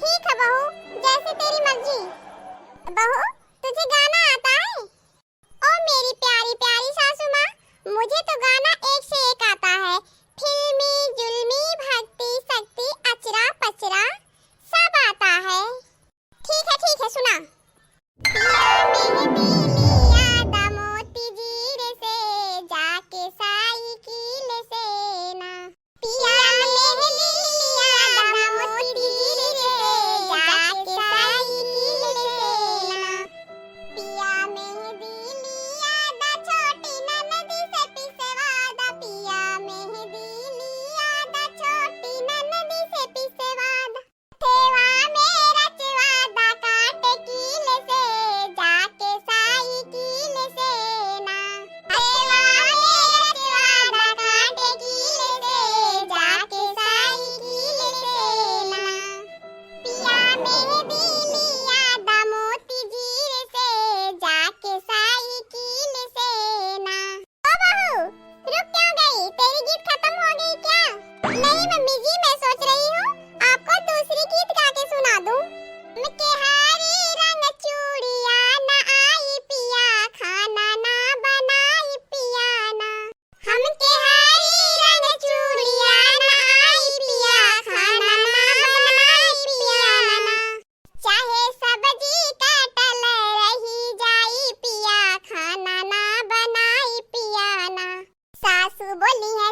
ठीक है बहू, जैसे तेरी मर्जी। बहू, तुझे गाना आता है? ओ मेरी प्यारी प्यारी सासू माँ, मुझे तो गाना एक से एक आता है। फिल्मी जुल्मी भक्ति शक्ति अचरा पचरा सब आता है। ठीक है सुना। पिया मेहंदी लिया दा मोती जीर से जाके साइकिल से ना। पिया मेहंदी लिया दा मोती जीर से जाके साइकिल से ना। पिया मेहंदी लिया दा छोटी ननदी से पिसवा दा। पिया मेहंदी लिया दा छोटी ननदी से पिसवा दा। थेवा मेरा चिवादा काटे कील से जाके साइकिल से ना। थेवा मेरा चिवादा काटे कील से जाके साइकिल से ना। पिया मेहंदी लिया दा मोती जीर से जाके साइकिल से ना। ओ बहू, रुक क्यों गई? तेरी गीत खत्म हो गई क्या? नहीं मम्मी जी, मैं सोच रही हूँ आपको दूसरी गीत गा के सुना दूँ। के हरी रंग चूड़िया ना आई पिया खाना ना बनाई पिया ना। हम के हरी रंग चूड़िया ना आई पिया खाना ना बनाई पिया ना। चाहे सब्जी कटल रही जाई पिया खाना ना बनाई पिया ना। सासू बोली है